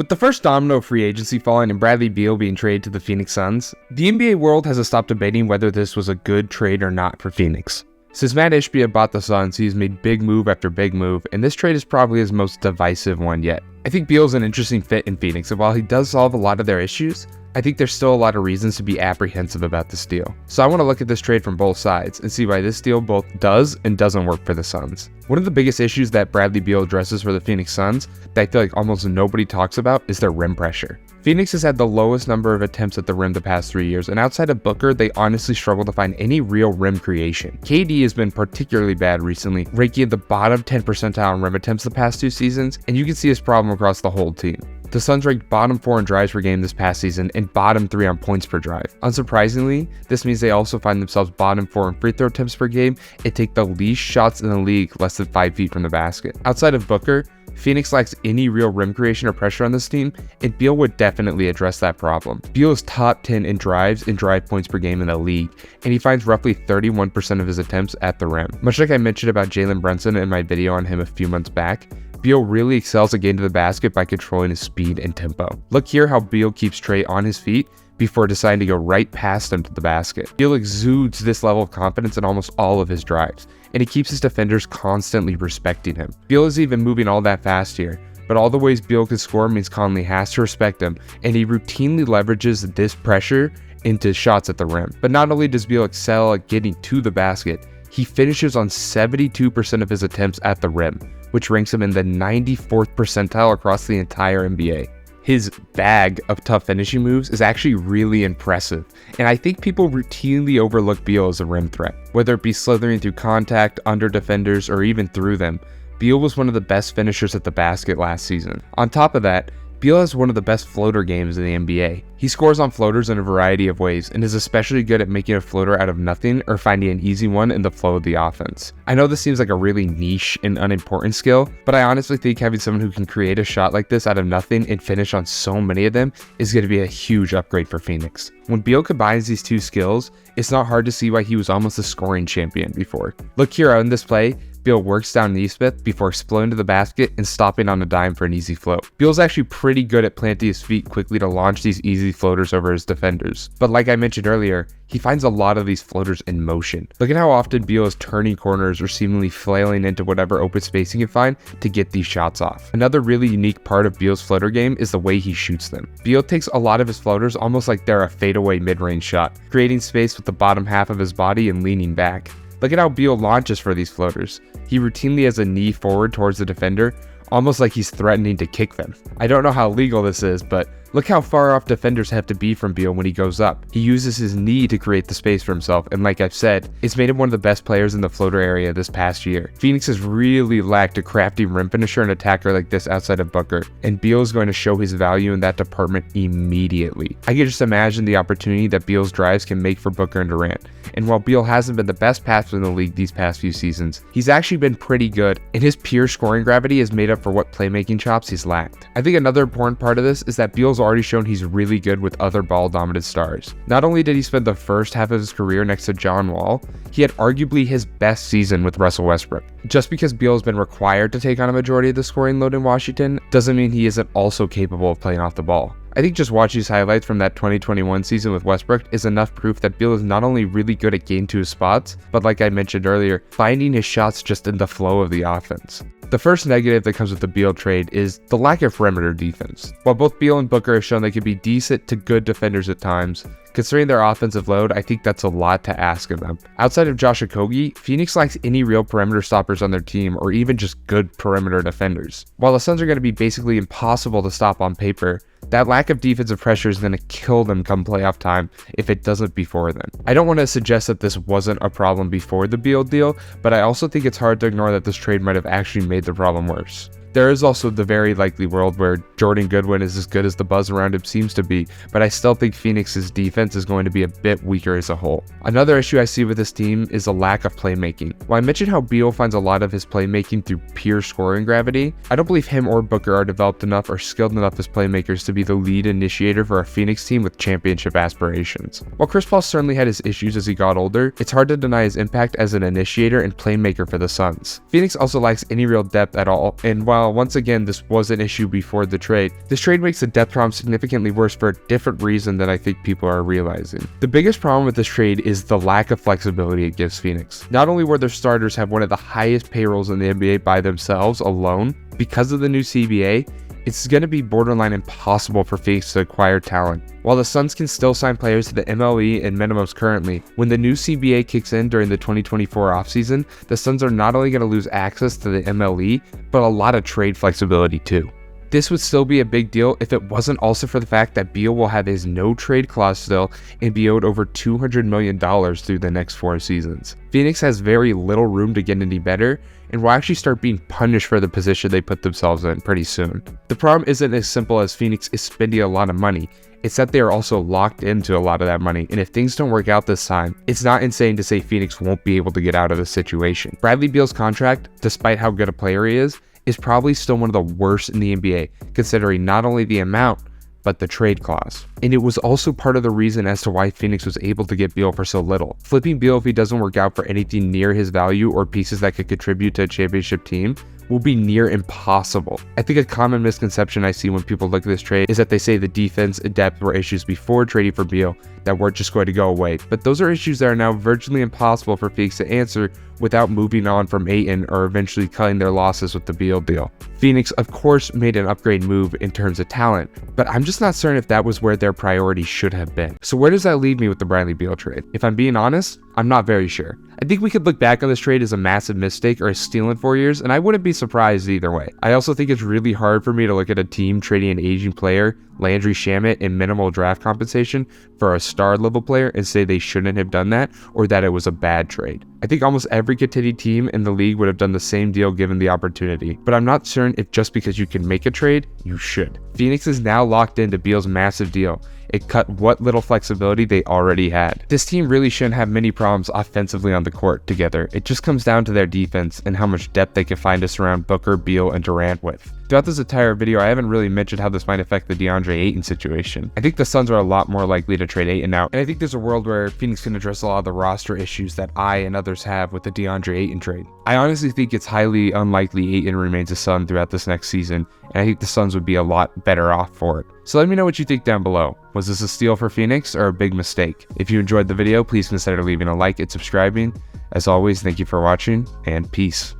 With the first domino of free agency falling and Bradley Beal being traded to the Phoenix Suns, the NBA world hasn't stopped debating whether this was a good trade or not for Phoenix. Since Matt Ishbia bought the Suns, he's made big move after big move, and this trade is probably his most divisive one yet. I think Beal's an interesting fit in Phoenix, and while he does solve a lot of their issues, I think there's still a lot of reasons to be apprehensive about this deal. So I want to look at this trade from both sides and see why this deal both does and doesn't work for the Suns. One of the biggest issues that Bradley Beal addresses for the Phoenix Suns that I feel like almost nobody talks about is their rim pressure. Phoenix has had the lowest number of attempts at the rim the past 3 years, and outside of Booker, they honestly struggle to find any real rim creation. KD has been particularly bad recently, ranking at the bottom 10 percentile in rim attempts the past 2 seasons, and you can see this problem across the whole team. The Suns ranked bottom 4 in drives per game this past season and bottom 3 on points per drive. Unsurprisingly, this means they also find themselves bottom 4 in free throw attempts per game and take the least shots in the league less than 5 feet from the basket. Outside of Booker, Phoenix lacks any real rim creation or pressure on this team, and Beal would definitely address that problem. Beal is top 10 in drives and drive points per game in the league, and he finds roughly 31% of his attempts at the rim. Much like I mentioned about Jalen Brunson in my video on him a few months back, Beal really excels at getting to the basket by controlling his speed and tempo. Look here how Beal keeps Trae on his feet before deciding to go right past him to the basket. Beal exudes this level of confidence in almost all of his drives, and he keeps his defenders constantly respecting him. Beal is even moving all that fast here, but all the ways Beal can score means Conley has to respect him, and he routinely leverages this pressure into shots at the rim. But not only does Beal excel at getting to the basket, he finishes on 72% of his attempts at the rim, which ranks him in the 94th percentile across the entire NBA. His bag of tough finishing moves is actually really impressive, and I think people routinely overlook Beal as a rim threat. Whether it be slithering through contact, under defenders, or even through them, Beal was one of the best finishers at the basket last season. On top of that, Beal has one of the best floater games in the NBA. He scores on floaters in a variety of ways and is especially good at making a floater out of nothing or finding an easy one in the flow of the offense. I know this seems like a really niche and unimportant skill, but I honestly think having someone who can create a shot like this out of nothing and finish on so many of them is going to be a huge upgrade for Phoenix. When Beal combines these two skills, it's not hard to see why he was almost a scoring champion before. Look here on this play. Beal works down Nesmith before exploding to the basket and stopping on a dime for an easy float. Beal's actually pretty good at planting his feet quickly to launch these easy floaters over his defenders. But like I mentioned earlier, he finds a lot of these floaters in motion. Look at how often Beal is turning corners or seemingly flailing into whatever open space he can find to get these shots off. Another really unique part of Beal's floater game is the way he shoots them. Beal takes a lot of his floaters almost like they're a fadeaway mid-range shot, creating space with the bottom half of his body and leaning back. Look at how Beal launches for these floaters. He routinely has a knee forward towards the defender, almost like he's threatening to kick them. I don't know how legal this is, but look how far off defenders have to be from Beal when he goes up. He uses his knee to create the space for himself, and like I've said, it's made him one of the best players in the floater area this past year. Phoenix has really lacked a crafty rim finisher and attacker like this outside of Booker, and Beal is going to show his value in that department immediately. I can just imagine the opportunity that Beal's drives can make for Booker and Durant. And while Beal hasn't been the best passer in the league these past few seasons, he's actually been pretty good, and his pure scoring gravity has made up for what playmaking chops he's lacked. I think another important part of this is that Beal's already shown he's really good with other ball-dominant stars. Not only did he spend the first half of his career next to John Wall, he had arguably his best season with Russell Westbrook. Just because Beal has been required to take on a majority of the scoring load in Washington doesn't mean he isn't also capable of playing off the ball. I think just watching these highlights from that 2021 season with Westbrook is enough proof that Beal is not only really good at getting to his spots, but like I mentioned earlier, finding his shots just in the flow of the offense. The first negative that comes with the Beal trade is the lack of perimeter defense. While both Beal and Booker have shown they can be decent to good defenders at times, considering their offensive load, I think that's a lot to ask of them. Outside of Josh Okogie, Phoenix lacks any real perimeter stoppers on their team or even just good perimeter defenders. While the Suns are going to be basically impossible to stop on paper, that lack of defensive pressure is going to kill them come playoff time if it doesn't before then. I don't want to suggest that this wasn't a problem before the Beal deal, but I also think it's hard to ignore that this trade might have actually made the problem worse. There is also the very likely world where Jordan Goodwin is as good as the buzz around him seems to be, but I still think Phoenix's defense is going to be a bit weaker as a whole. Another issue I see with this team is a lack of playmaking. While I mentioned how Beal finds a lot of his playmaking through pure scoring gravity, I don't believe him or Booker are developed enough or skilled enough as playmakers to be the lead initiator for a Phoenix team with championship aspirations. While Chris Paul certainly had his issues as he got older, it's hard to deny his impact as an initiator and playmaker for the Suns. Phoenix also lacks any real depth at all, and while while once again this was an issue before the trade, this trade makes the depth problem significantly worse for a different reason than I think people are realizing. The biggest problem with this trade is the lack of flexibility it gives Phoenix. Not only will their starters have one of the highest payrolls in the NBA by themselves alone, because of the new CBA, it's going to be borderline impossible for Phoenix to acquire talent. While the Suns can still sign players to the MLE and minimums currently, when the new CBA kicks in during the 2024 offseason, the Suns are not only going to lose access to the MLE, but a lot of trade flexibility too. This would still be a big deal if it wasn't also for the fact that Beal will have his no trade clause still and be owed over $200 million through the next 4 seasons. Phoenix has very little room to get any better and will actually start being punished for the position they put themselves in pretty soon. The problem isn't as simple as Phoenix is spending a lot of money. It's that they are also locked into a lot of that money, and if things don't work out this time, it's not insane to say Phoenix won't be able to get out of the situation. Bradley Beal's contract, despite how good a player he is probably still one of the worst in the NBA, considering not only the amount, but the trade clause. And it was also part of the reason as to why Phoenix was able to get Beal for so little. Flipping Beal if he doesn't work out for anything near his value or pieces that could contribute to a championship team will be near impossible. I think a common misconception I see when people look at this trade is that they say the defense and depth were issues before trading for Beal that weren't just going to go away, but those are issues that are now virtually impossible for Phoenix to answer without moving on from Ayton or eventually cutting their losses with the Beal deal. Phoenix, of course, made an upgrade move in terms of talent, but I'm just not certain if that was where their priority should have been. So where does that leave me with the Bradley Beal trade? If I'm being honest, I'm not very sure. I think we could look back on this trade as a massive mistake or a steal in 4 years, and I wouldn't be surprised either way. I also think it's really hard for me to look at a team trading an aging player, Landry Shamet, and minimal draft compensation for a star level player and say they shouldn't have done that or that it was a bad trade. I think almost every contending team in the league would have done the same deal given the opportunity, but I'm not certain if just because you can make a trade, you should. Phoenix is now locked into Beal's massive deal. It cut what little flexibility they already had. This team really shouldn't have many problems offensively on the court together. It just comes down to their defense and how much depth they can find to surround Booker, Beal, and Durant with. Throughout this entire video, I haven't really mentioned how this might affect the DeAndre Ayton situation. I think the Suns are a lot more likely to trade Ayton out, and I think there's a world where Phoenix can address a lot of the roster issues that I and others have with the DeAndre Ayton trade. I honestly think it's highly unlikely Ayton remains a Sun throughout this next season, and I think the Suns would be a lot better off for it. So let me know what you think down below. Was this a steal for Phoenix or a big mistake? If you enjoyed the video, please consider leaving a like and subscribing. As always, thank you for watching, and peace.